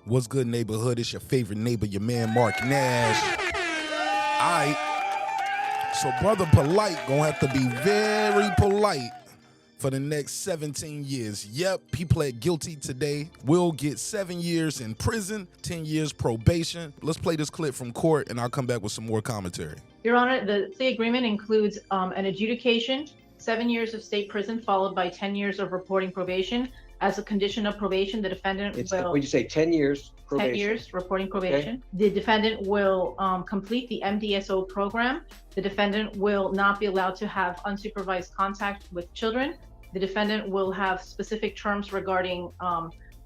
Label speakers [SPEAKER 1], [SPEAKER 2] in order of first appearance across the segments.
[SPEAKER 1] What's good, neighborhood? It's your favorite neighbor, your man Marq Nash. Alright, so brother Polight gonna have to be very polite for the next 17 years. Yep, he pled guilty today. Will get 7 years in prison, 10 years probation. Let's play this clip from court and I'll come back with some more commentary.
[SPEAKER 2] Your Honor, the plea agreement includes an adjudication, 7 years of state prison, followed by 10 years of reporting probation. As a condition of probation, the defendant will...
[SPEAKER 3] Would you say 10 years probation?
[SPEAKER 2] 10 years reporting probation.
[SPEAKER 3] Okay.
[SPEAKER 2] The defendant will complete the MDSO program. The defendant will not be allowed to have unsupervised contact with children. The defendant will have specific terms regarding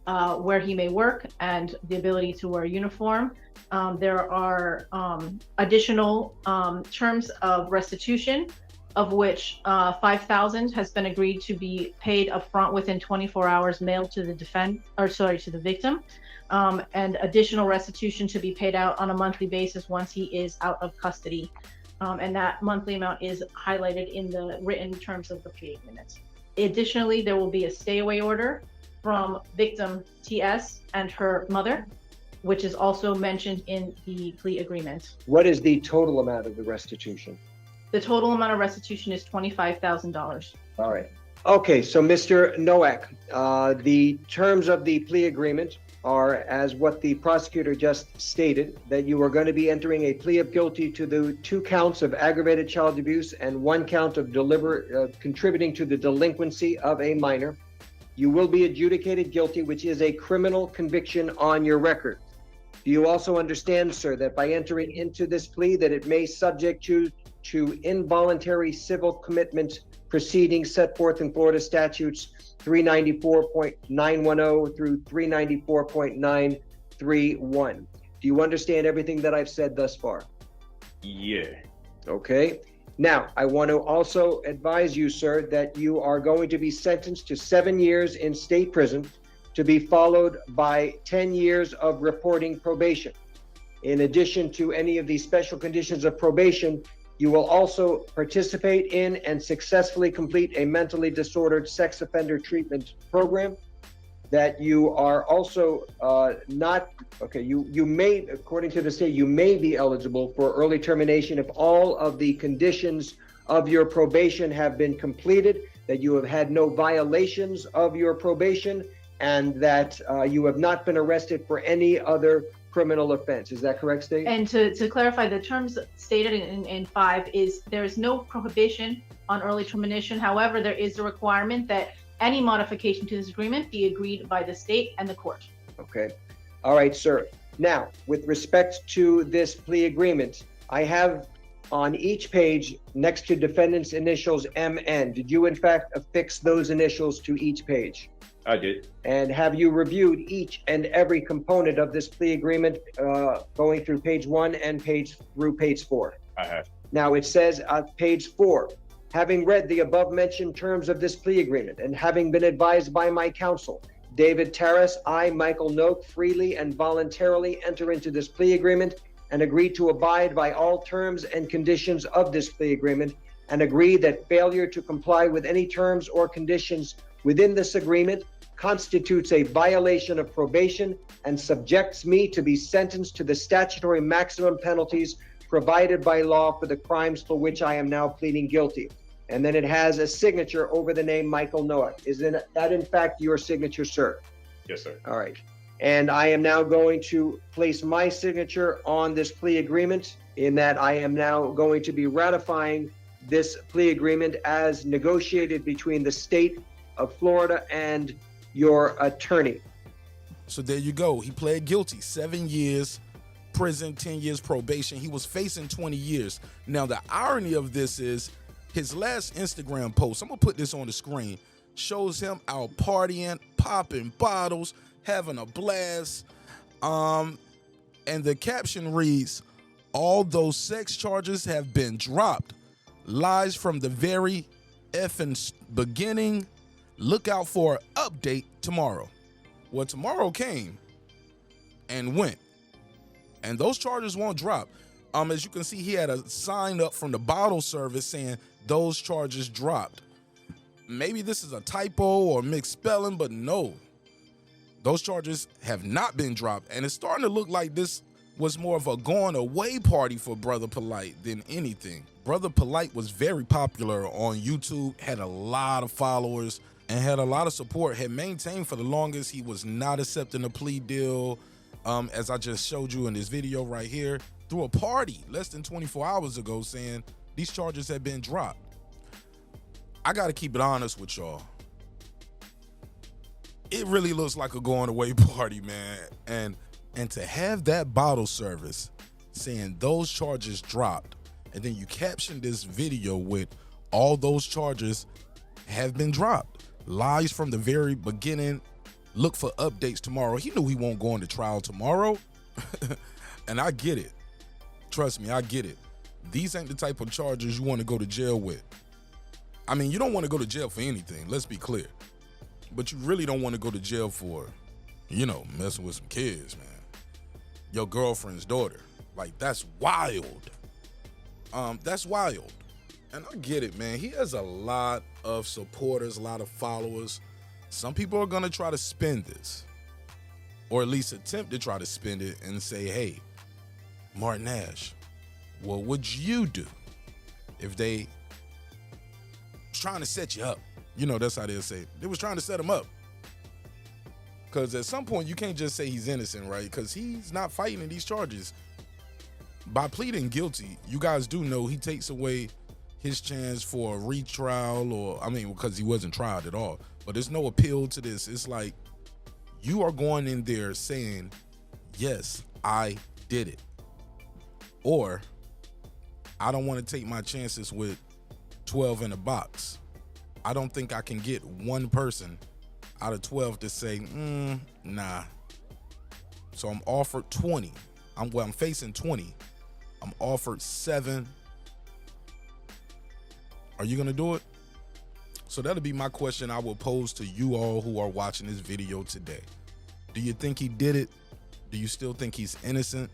[SPEAKER 2] where he may work and the ability to wear a uniform. There are additional terms of restitution, of which $5,000 has been agreed to be paid upfront within 24 hours, mailed to the to the victim, and additional restitution to be paid out on a monthly basis once he is out of custody. And that monthly amount is highlighted in the written terms of the plea agreement. Additionally, there will be a stay-away order from victim TS and her mother, which is also mentioned in the plea agreement.
[SPEAKER 3] What is the total amount of the restitution?
[SPEAKER 2] The total amount of restitution is $25,000.
[SPEAKER 3] All right. Okay, so Mr. Nowak, the terms of the plea agreement are as what the prosecutor just stated, that you are going to be entering a plea of guilty to the 2 counts of aggravated child abuse and 1 count of contributing to the delinquency of a minor. You will be adjudicated guilty, which is a criminal conviction on your record. Do you also understand, sir, that by entering into this plea that it may subject you to involuntary civil commitment proceedings set forth in Florida statutes 394.910 through 394.931? Do you understand everything that I've said thus far?
[SPEAKER 4] Yeah.
[SPEAKER 3] Okay. Now, I want to also advise you, sir, that you are going to be sentenced to 7 years in state prison, to be followed by 10 years of reporting probation. In addition to any of these special conditions of probation, you will also participate in and successfully complete a mentally disordered sex offender treatment program. That you are also you may, according to the state, you may be eligible for early termination if all of the conditions of your probation have been completed, that you have had no violations of your probation, and that you have not been arrested for any other criminal offense. Is that correct, State?
[SPEAKER 2] And to clarify, the terms stated in 5 is there is no prohibition on early termination. However, there is a requirement that any modification to this agreement be agreed by the state and the court.
[SPEAKER 3] Okay. All right, sir. Now, with respect to this plea agreement, I have on each page next to defendant's initials MN. Did you in fact affix those initials to each page?
[SPEAKER 4] I did.
[SPEAKER 3] And have you reviewed each and every component of this plea agreement going through page 1 and through page 4?
[SPEAKER 4] I have.
[SPEAKER 3] Now it says on page 4, having read the above mentioned terms of this plea agreement and having been advised by my counsel, David Terrace, I, Michael Noak, freely and voluntarily enter into this plea agreement and agree to abide by all terms and conditions of this plea agreement, and agree that failure to comply with any terms or conditions within this agreement constitutes a violation of probation and subjects me to be sentenced to the statutory maximum penalties provided by law for the crimes for which I am now pleading guilty. And then it has a signature over the name Michael Nowak. Is that in fact your signature, sir?
[SPEAKER 4] Yes, sir.
[SPEAKER 3] All right. And I am now going to place my signature on this plea agreement, in that I am now going to be ratifying this plea agreement as negotiated between the state of Florida and your attorney.
[SPEAKER 1] So there you go. He pled guilty. 7 years prison, 10 years probation. He was facing 20 years. Now, the irony of this is his last Instagram post, I'm going to put this on the screen, shows him out partying, popping bottles, having a blast. And the caption reads, "Although sex charges have been dropped, lies from the very effing beginning. Look out for an update tomorrow." Well, tomorrow came and went, and those charges won't drop. As you can see, he had a sign up from the bottle service saying those charges dropped. Maybe this is a typo or mixed spelling, but no, Those charges have not been dropped, and it's starting to look like this was more of a going away party for Brother Polight than anything. Brother Polight was very popular on YouTube, had a lot of followers, and had a lot of support, had maintained for the longest he was not accepting a plea deal, as I just showed you in this video right here, through a party less than 24 hours ago saying these charges have been dropped. I gotta keep it honest with y'all. It really looks like a going away party, man. And to have that bottle service saying those charges dropped, and then you caption this video with all those charges have been dropped. Lies from the very beginning. Look for updates tomorrow. He knew he won't go into trial tomorrow. And I get it. Trust me, I get it. These ain't the type of charges you want to go to jail with. I mean, you don't want to go to jail for anything, let's be clear. But you really don't want to go to jail for, messing with some kids, man. Your girlfriend's daughter. Like, that's wild. That's wild. And I get it, man. He has a lot of supporters, a lot of followers. Some people are going to try to spin this, or at least attempt to try to spin it and say, hey, Marq Nash, what would you do if they was trying to set you up? That's how they'll say it. They was trying to set him up. Because at some point, you can't just say he's innocent, right? Because he's not fighting in these charges. By pleading guilty, you guys do know he takes away his chance for a retrial, because he wasn't tried at all. But there's no appeal to this. It's like you are going in there saying, yes, I did it. Or I don't want to take my chances with 12 in a box. I don't think I can get one person out of 12 to say, nah. So I'm offered 20. I'm facing 20. I'm offered 7. Are you gonna do it? So that'll be my question I will pose to you all who are watching this video today. Do you think he did it? Do you still think he's innocent?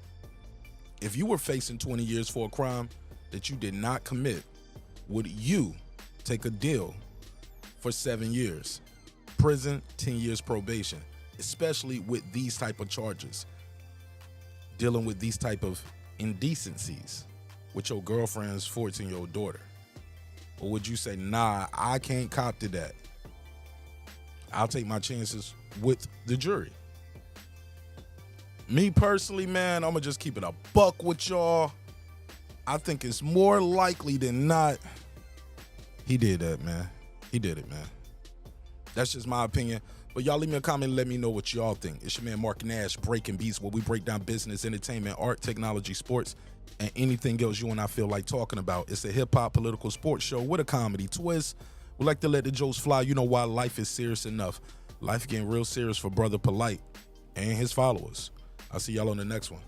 [SPEAKER 1] If you were facing 20 years for a crime that you did not commit, would you take a deal for 7 years? Prison, 10 years probation, especially with these type of charges, dealing with these type of indecencies with your girlfriend's 14-year-old daughter? Or would you say, nah, I can't cop to that? I'll take my chances with the jury. Me personally, man, I'm gonna just keep it a buck with y'all. I think it's more likely than not he did that, man. He did it, man. That's just my opinion. But y'all leave me a comment and let me know what y'all think. It's your man Marq Nash, Breaking Beats, where we break down business, entertainment, art, technology, sports, and anything else you and I feel like talking about. It's a hip-hop political sports show with a comedy twist. We like to let the jokes fly. You know why? Life is serious enough. Life getting real serious for Brother Polight and his followers. I'll see y'all on the next one.